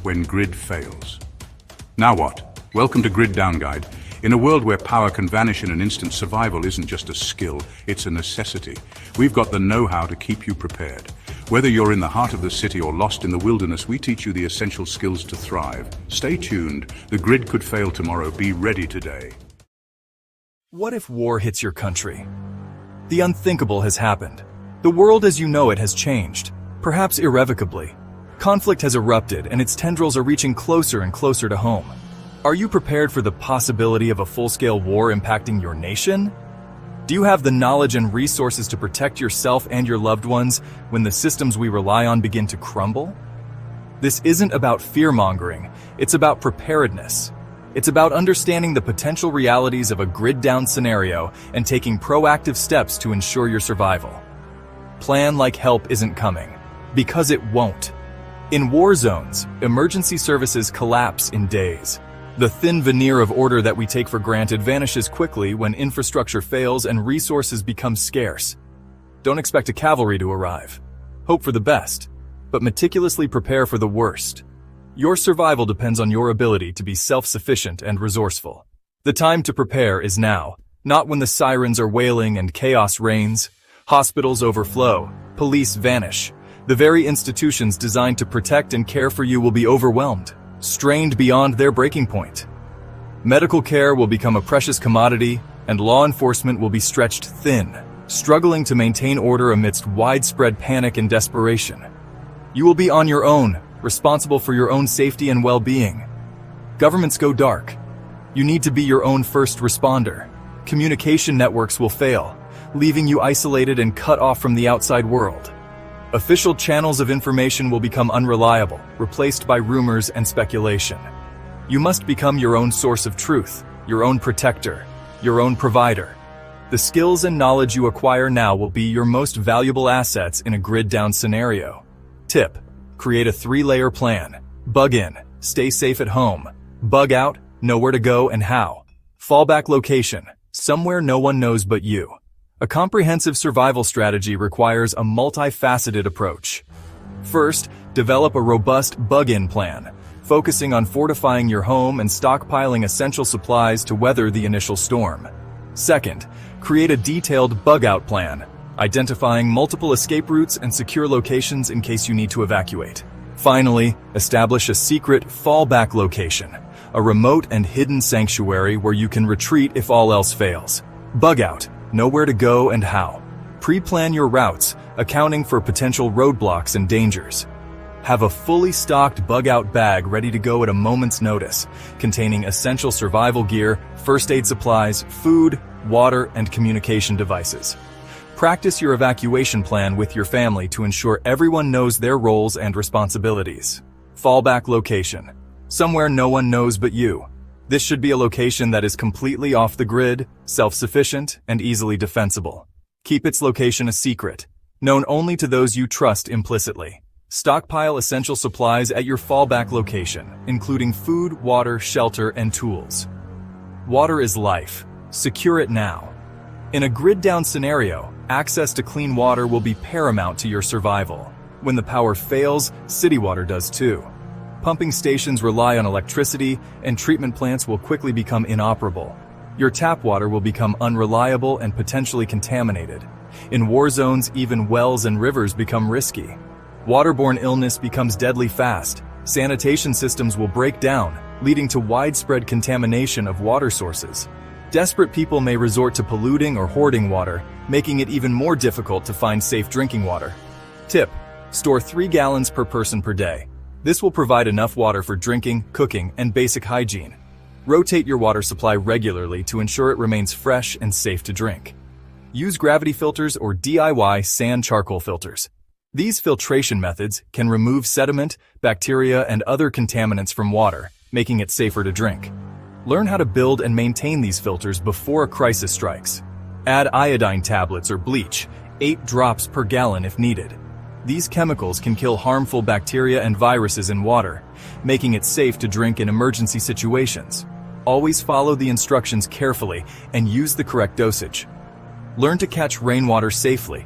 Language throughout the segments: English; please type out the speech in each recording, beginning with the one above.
when grid fails. Now what? Welcome to Grid Down Guide. In a world where power can vanish in an instant, survival isn't just a skill, it's a necessity. We've got the know-how to keep you prepared. Whether you're in the heart of the city or lost in the wilderness, we teach you the essential skills to thrive. Stay tuned. The grid could fail tomorrow. Be ready today. What if war hits your country? The unthinkable has happened. The world as you know it has changed, perhaps irrevocably. Conflict has erupted and its tendrils are reaching closer and closer to home. Are you prepared for the possibility of a full-scale war impacting your nation? Do you have the knowledge and resources to protect yourself and your loved ones when the systems we rely on begin to crumble? This isn't about fear-mongering, it's about preparedness. It's about understanding the potential realities of a grid-down scenario and taking proactive steps to ensure your survival. Plan like help isn't coming, because it won't. In war zones, emergency services collapse in days. The thin veneer of order that we take for granted vanishes quickly when infrastructure fails and resources become scarce. Don't expect a cavalry to arrive. Hope for the best, but meticulously prepare for the worst. Your survival depends on your ability to be self-sufficient and resourceful. The time to prepare is now, not when the sirens are wailing and chaos reigns. Hospitals overflow, police vanish. The very institutions designed to protect and care for you will be overwhelmed, strained beyond their breaking point. Medical care will become a precious commodity, and law enforcement will be stretched thin, struggling to maintain order amidst widespread panic and desperation. You will be on your own, responsible for your own safety and well-being. Governments go dark. You need to be your own first responder. Communication networks will fail, leaving you isolated and cut off from the outside world. Official channels of information will become unreliable, replaced by rumors and speculation. You must become your own source of truth, your own protector, your own provider. The skills and knowledge you acquire now will be your most valuable assets in a grid-down scenario. Tip: create a 3-layer plan. Bug in, stay safe at home. Bug out, know where to go and how. Fallback location, somewhere no one knows but you. A comprehensive survival strategy requires a multifaceted approach. First, develop a robust bug-in plan, focusing on fortifying your home and stockpiling essential supplies to weather the initial storm. Second, create a detailed bug-out plan, identifying multiple escape routes and secure locations in case you need to evacuate. Finally, establish a secret fallback location, a remote and hidden sanctuary where you can retreat if all else fails. Bug out. Know where to go and how. Pre-plan your routes, accounting for potential roadblocks and dangers. Have a fully stocked bug-out bag ready to go at a moment's notice, containing essential survival gear, first aid supplies, food, water, and communication devices. Practice your evacuation plan with your family to ensure everyone knows their roles and responsibilities. Fallback location. Somewhere no one knows but you. This should be a location that is completely off the grid, self-sufficient, and easily defensible. Keep its location a secret, known only to those you trust implicitly. Stockpile essential supplies at your fallback location, including food, water, shelter, and tools. Water is life. Secure it now. In a grid-down scenario, access to clean water will be paramount to your survival. When the power fails, city water does too. Pumping stations rely on electricity, and treatment plants will quickly become inoperable. Your tap water will become unreliable and potentially contaminated. In war zones, even wells and rivers become risky. Waterborne illness becomes deadly fast. Sanitation systems will break down, leading to widespread contamination of water sources. Desperate people may resort to polluting or hoarding water, making it even more difficult to find safe drinking water. Tip: store 3 gallons per person per day. This will provide enough water for drinking, cooking, and basic hygiene. Rotate your water supply regularly to ensure it remains fresh and safe to drink. Use gravity filters or DIY sand charcoal filters. These filtration methods can remove sediment, bacteria, and other contaminants from water, making it safer to drink. Learn how to build and maintain these filters before a crisis strikes. Add iodine tablets or bleach, 8 drops per gallon if needed. These chemicals can kill harmful bacteria and viruses in water, making it safe to drink in emergency situations. Always follow the instructions carefully and use the correct dosage. Learn to catch rainwater safely.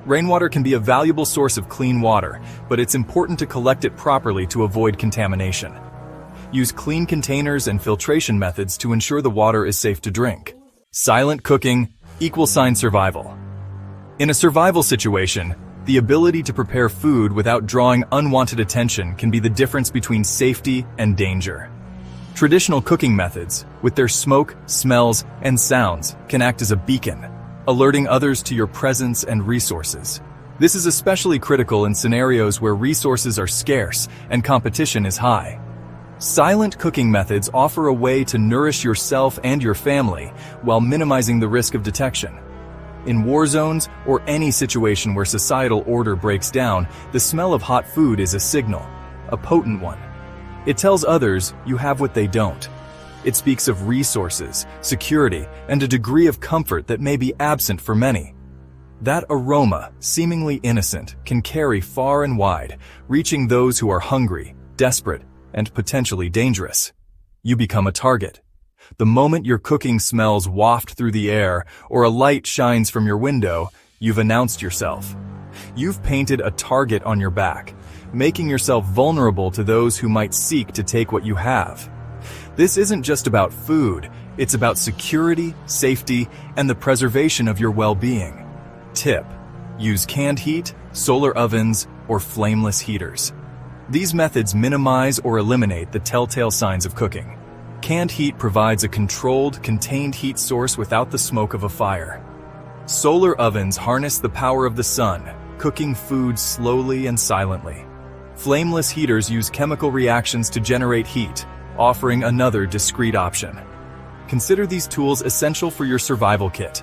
Rainwater can be a valuable source of clean water, but it's important to collect it properly to avoid contamination. Use clean containers and filtration methods to ensure the water is safe to drink. Silent cooking = survival. In a survival situation, the ability to prepare food without drawing unwanted attention can be the difference between safety and danger. Traditional cooking methods, with their smoke, smells, and sounds, can act as a beacon, alerting others to your presence and resources. This is especially critical in scenarios where resources are scarce and competition is high. Silent cooking methods offer a way to nourish yourself and your family while minimizing the risk of detection. In war zones or any situation where societal order breaks down, the smell of hot food is a signal, a potent one. It tells others you have what they don't. It speaks of resources, security, and a degree of comfort that may be absent for many. That aroma, seemingly innocent, can carry far and wide, reaching those who are hungry, desperate, and potentially dangerous. You become a target. The moment your cooking smells waft through the air or a light shines from your window, you've announced yourself. You've painted a target on your back, making yourself vulnerable to those who might seek to take what you have. This isn't just about food, it's about security, safety, and the preservation of your well-being. Tip: use canned heat, solar ovens, or flameless heaters. These methods minimize or eliminate the telltale signs of cooking. Canned heat provides a controlled, contained heat source without the smoke of a fire. Solar ovens harness the power of the sun, cooking food slowly and silently. Flameless heaters use chemical reactions to generate heat, offering another discreet option. Consider these tools essential for your survival kit.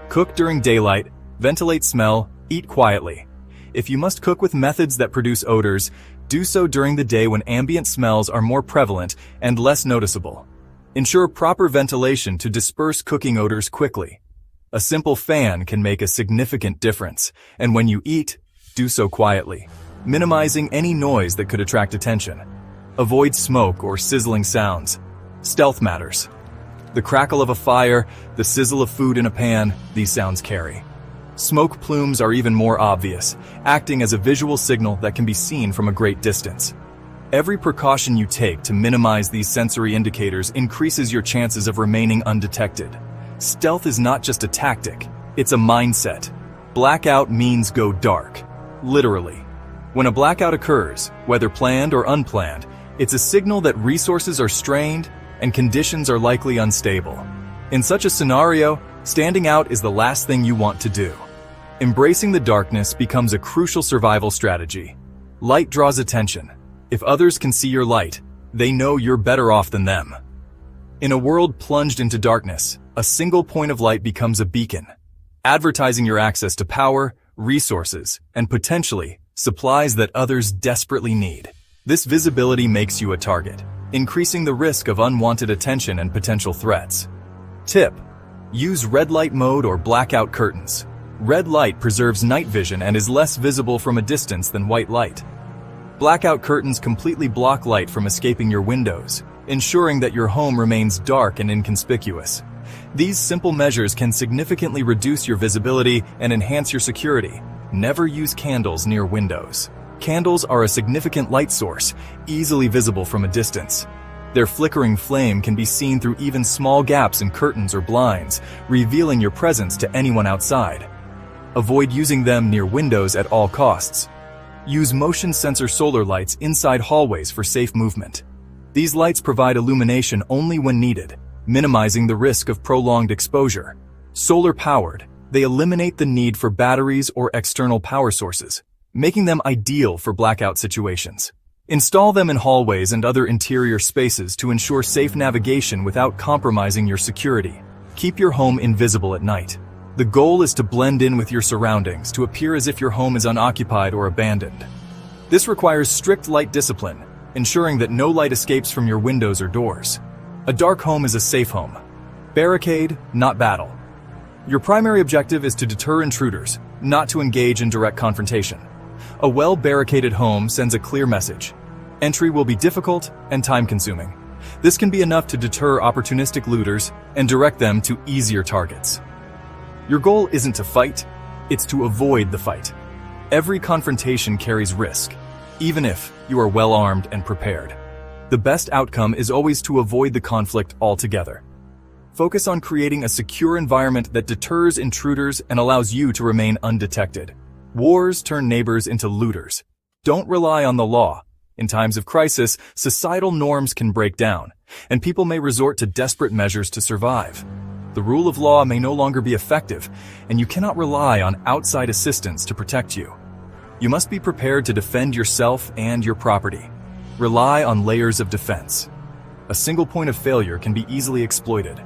Cook during daylight, ventilate smell, eat quietly. If you must cook with methods that produce odors, do so during the day when ambient smells are more prevalent and less noticeable. Ensure proper ventilation to disperse cooking odors quickly. A simple fan can make a significant difference, and when you eat, do so quietly, minimizing any noise that could attract attention. Avoid smoke or sizzling sounds. Stealth matters. The crackle of a fire, the sizzle of food in a pan, these sounds carry. Smoke plumes are even more obvious, acting as a visual signal that can be seen from a great distance. Every precaution you take to minimize these sensory indicators increases your chances of remaining undetected. Stealth is not just a tactic, it's a mindset. Blackout means go dark, literally. When a blackout occurs, whether planned or unplanned, it's a signal that resources are strained and conditions are likely unstable. In such a scenario, standing out is the last thing you want to do. Embracing the darkness becomes a crucial survival strategy. Light draws attention. If others can see your light, they know you're better off than them. In a world plunged into darkness, a single point of light becomes a beacon, advertising your access to power, resources, and potentially supplies that others desperately need. This visibility makes you a target, increasing the risk of unwanted attention and potential threats. Tip: use red light mode or blackout curtains. Red light preserves night vision and is less visible from a distance than white light. Blackout curtains completely block light from escaping your windows, ensuring that your home remains dark and inconspicuous. These simple measures can significantly reduce your visibility and enhance your security. Never use candles near windows. Candles are a significant light source, easily visible from a distance. Their flickering flame can be seen through even small gaps in curtains or blinds, revealing your presence to anyone outside. Avoid using them near windows at all costs. Use motion sensor solar lights inside hallways for safe movement. These lights provide illumination only when needed, minimizing the risk of prolonged exposure. Solar-powered, they eliminate the need for batteries or external power sources, making them ideal for blackout situations. Install them in hallways and other interior spaces to ensure safe navigation without compromising your security. Keep your home invisible at night. The goal is to blend in with your surroundings to appear as if your home is unoccupied or abandoned. This requires strict light discipline, ensuring that no light escapes from your windows or doors. A dark home is a safe home. Barricade, not battle. Your primary objective is to deter intruders, not to engage in direct confrontation. A well-barricaded home sends a clear message. Entry will be difficult and time-consuming. This can be enough to deter opportunistic looters and direct them to easier targets. Your goal isn't to fight, It's to avoid the fight. Every confrontation carries risk, even if you are well armed and prepared. The best outcome is always to avoid the conflict altogether. Focus on creating a secure environment that deters intruders and allows you to remain undetected. Wars turn neighbors into looters. Don't rely on the law. In times of crisis, societal norms can break down, and people may resort to desperate measures to survive. The rule of law may no longer be effective, and you cannot rely on outside assistance to protect you. You must be prepared to defend yourself and your property. Rely on layers of defense. A single point of failure can be easily exploited.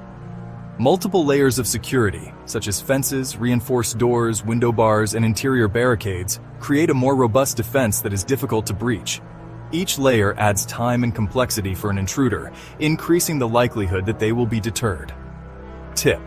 Multiple layers of security, such as fences, reinforced doors, window bars, and interior barricades, create a more robust defense that is difficult to breach. Each layer adds time and complexity for an intruder, increasing the likelihood that they will be deterred. Tip: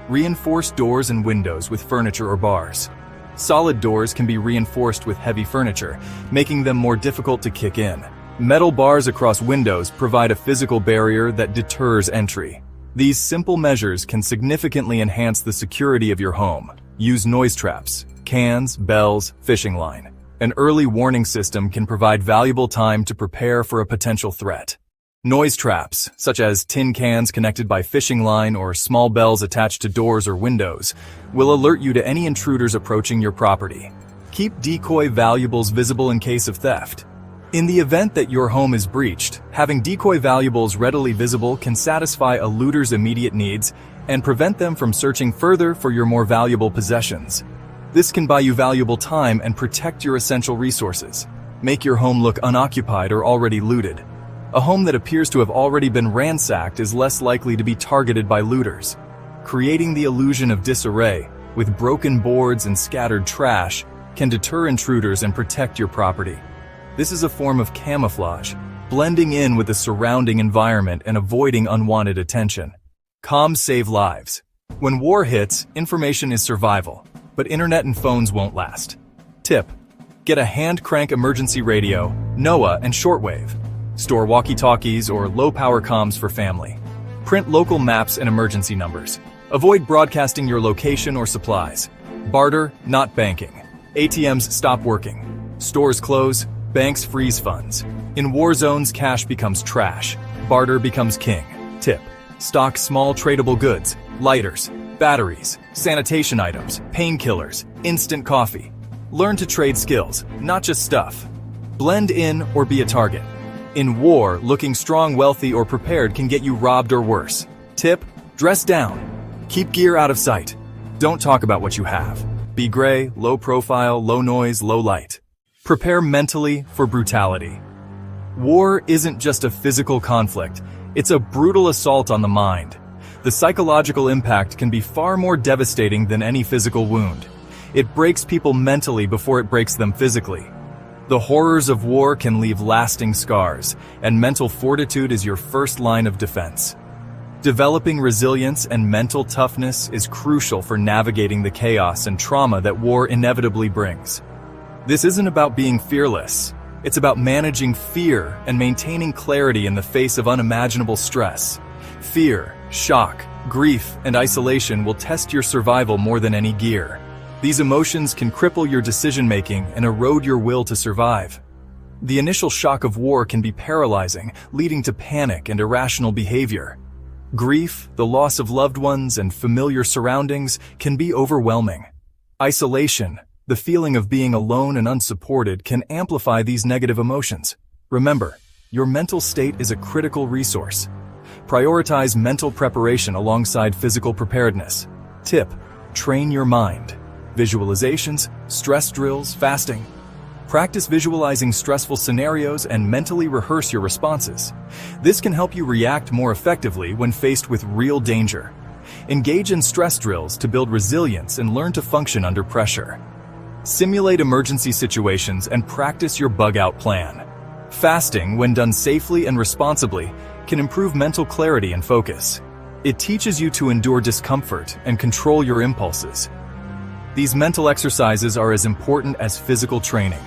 reinforce doors and windows with furniture or bars. Solid doors can be reinforced with heavy furniture, making them more difficult to kick in. Metal bars across windows provide a physical barrier that deters entry. These simple measures can significantly enhance the security of your home. Use noise traps, cans, bells, fishing line. An early warning system can provide valuable time to prepare for a potential threat. Noise traps, such as tin cans connected by fishing line or small bells attached to doors or windows, will alert you to any intruders approaching your property. Keep decoy valuables visible in case of theft. In the event that your home is breached, having decoy valuables readily visible can satisfy a looter's immediate needs and prevent them from searching further for your more valuable possessions. This can buy you valuable time and protect your essential resources. Make your home look unoccupied or already looted. A home that appears to have already been ransacked is less likely to be targeted by looters. Creating the illusion of disarray, with broken boards and scattered trash, can deter intruders and protect your property. This is a form of camouflage, blending in with the surrounding environment and avoiding unwanted attention. Comms save lives. When war hits, information is survival, but internet and phones won't last. Tip: get a hand-crank emergency radio, NOAA, and shortwave. Store walkie-talkies or low-power comms for family. Print local maps and emergency numbers. Avoid broadcasting your location or supplies. Barter, not banking. ATMs stop working. Stores close. Banks freeze funds. In war zones, cash becomes trash. Barter becomes king. Tip: stock small tradable goods, lighters, batteries, sanitation items, painkillers, instant coffee. Learn to trade skills, not just stuff. Blend in or be a target. In war, looking strong, wealthy, or prepared can get you robbed or worse. Tip: dress down. Keep gear out of sight. Don't talk about what you have. Be gray, low profile, low noise, low light. Prepare mentally for brutality. War isn't just a physical conflict, it's a brutal assault on the mind. The psychological impact can be far more devastating than any physical wound. It breaks people mentally before it breaks them physically. The horrors of war can leave lasting scars, and mental fortitude is your first line of defense. Developing resilience and mental toughness is crucial for navigating the chaos and trauma that war inevitably brings. This isn't about being fearless. It's about managing fear and maintaining clarity in the face of unimaginable stress. Fear, shock, grief, and isolation will test your survival more than any gear. These emotions can cripple your decision-making and erode your will to survive. The initial shock of war can be paralyzing, leading to panic and irrational behavior. Grief, the loss of loved ones, and familiar surroundings can be overwhelming. Isolation, the feeling of being alone and unsupported, can amplify these negative emotions. Remember, your mental state is a critical resource. Prioritize mental preparation alongside physical preparedness. Tip: train your mind. Visualizations, stress drills, fasting. Practice visualizing stressful scenarios and mentally rehearse your responses. This can help you react more effectively when faced with real danger. Engage in stress drills to build resilience and learn to function under pressure. Simulate emergency situations and practice your bug-out plan. Fasting, when done safely and responsibly, can improve mental clarity and focus. It teaches you to endure discomfort and control your impulses. These mental exercises are as important as physical training.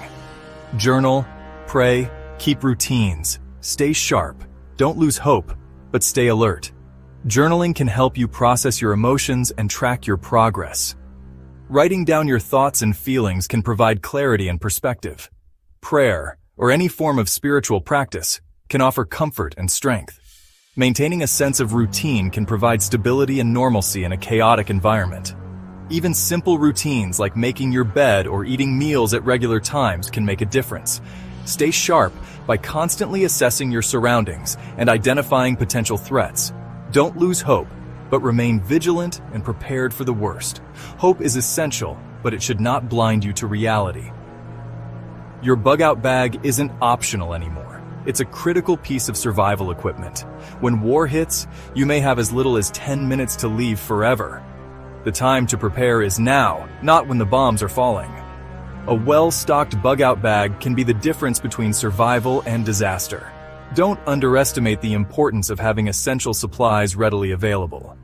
Journal, pray, keep routines, stay sharp. Don't lose hope, but stay alert. Journaling can help you process your emotions and track your progress. Writing down your thoughts and feelings can provide clarity and perspective. Prayer, or any form of spiritual practice, can offer comfort and strength. Maintaining a sense of routine can provide stability and normalcy in a chaotic environment. Even simple routines like making your bed or eating meals at regular times can make a difference. Stay sharp by constantly assessing your surroundings and identifying potential threats. Don't lose hope, but remain vigilant and prepared for the worst. Hope is essential, but it should not blind you to reality. Your bug-out bag isn't optional anymore. It's a critical piece of survival equipment. When war hits, you may have as little as 10 minutes to leave forever. The time to prepare is now, not when the bombs are falling. A well-stocked bug-out bag can be the difference between survival and disaster. Don't underestimate the importance of having essential supplies readily available.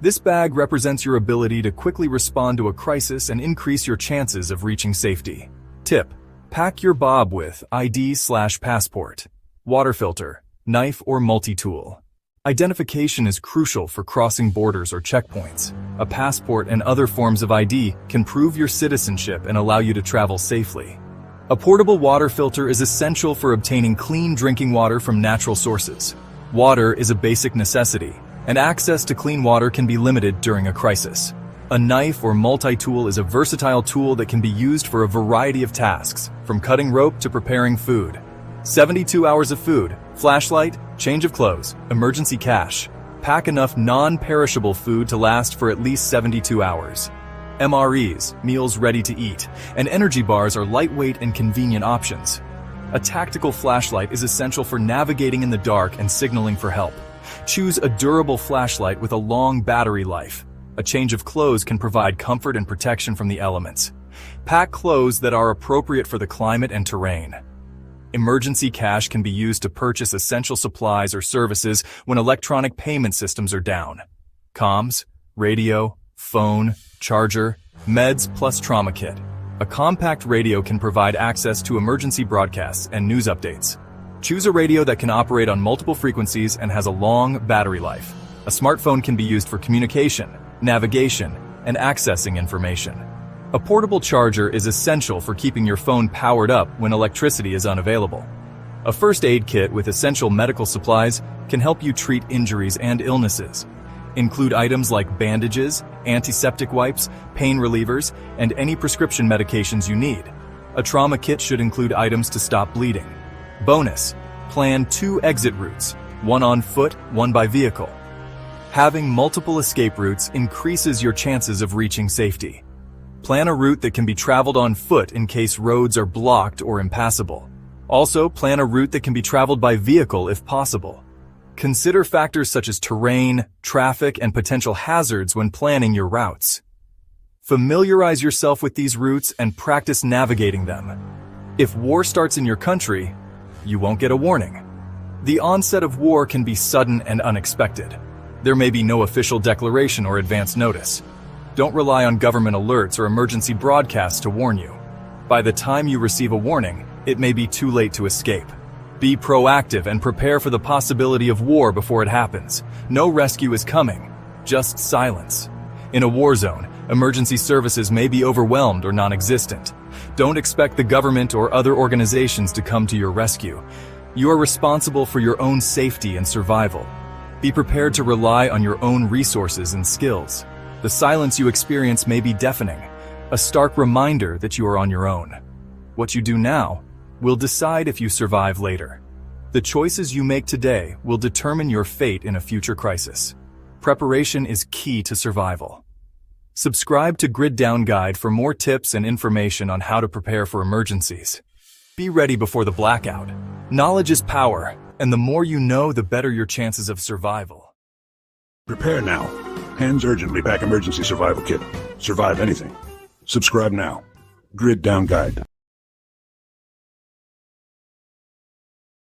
This bag represents your ability to quickly respond to a crisis and increase your chances of reaching safety. Tip: pack your bob with ID/passport, water filter, knife or multi-tool. Identification is crucial for crossing borders or checkpoints. A passport and other forms of ID can prove your citizenship and allow you to travel safely. A portable water filter is essential for obtaining clean drinking water from natural sources. Water is a basic necessity, and access to clean water can be limited during a crisis. A knife or multi-tool is a versatile tool that can be used for a variety of tasks, from cutting rope to preparing food. 72 hours of food, flashlight, change of clothes, emergency cash. Pack enough non-perishable food to last for at least 72 hours. MREs, meals ready to eat, and energy bars are lightweight and convenient options. A tactical flashlight is essential for navigating in the dark and signaling for help. Choose a durable flashlight with a long battery life. A change of clothes can provide comfort and protection from the elements. Pack clothes that are appropriate for the climate and terrain. Emergency cash can be used to purchase essential supplies or services when electronic payment systems are down. Comms, radio, phone, charger, meds plus trauma kit. A compact radio can provide access to emergency broadcasts and news updates. Choose a radio that can operate on multiple frequencies and has a long battery life. A smartphone can be used for communication, navigation, and accessing information. A portable charger is essential for keeping your phone powered up when electricity is unavailable. A first aid kit with essential medical supplies can help you treat injuries and illnesses. Include items like bandages, antiseptic wipes, pain relievers, and any prescription medications you need. A trauma kit should include items to stop bleeding. Bonus: plan 2 exit routes, one on foot, one by vehicle. Having multiple escape routes increases your chances of reaching safety. Plan a route that can be traveled on foot in case roads are blocked or impassable. Also, plan a route that can be traveled by vehicle if possible. Consider factors such as terrain, traffic, and potential hazards when planning your routes. Familiarize yourself with these routes and practice navigating them. If war starts in your country, you won't get a warning. The onset of war can be sudden and unexpected. There may be no official declaration or advance notice. Don't rely on government alerts or emergency broadcasts to warn you. By the time you receive a warning, it may be too late to escape. Be proactive and prepare for the possibility of war before it happens. No rescue is coming, just silence. In a war zone, emergency services may be overwhelmed or non-existent. Don't expect the government or other organizations to come to your rescue. You are responsible for your own safety and survival. Be prepared to rely on your own resources and skills. The silence you experience may be deafening, a stark reminder that you are on your own. What you do now will decide if you survive later. The choices you make today will determine your fate in a future crisis. Preparation is key to survival. Subscribe to Grid Down Guide for more tips and information on how to prepare for emergencies. Be ready before the blackout. Knowledge is power, and the more you know, the better your chances of survival. Prepare now. Hands urgently pack emergency survival kit. Survive anything. Subscribe now. Grid Down Guide.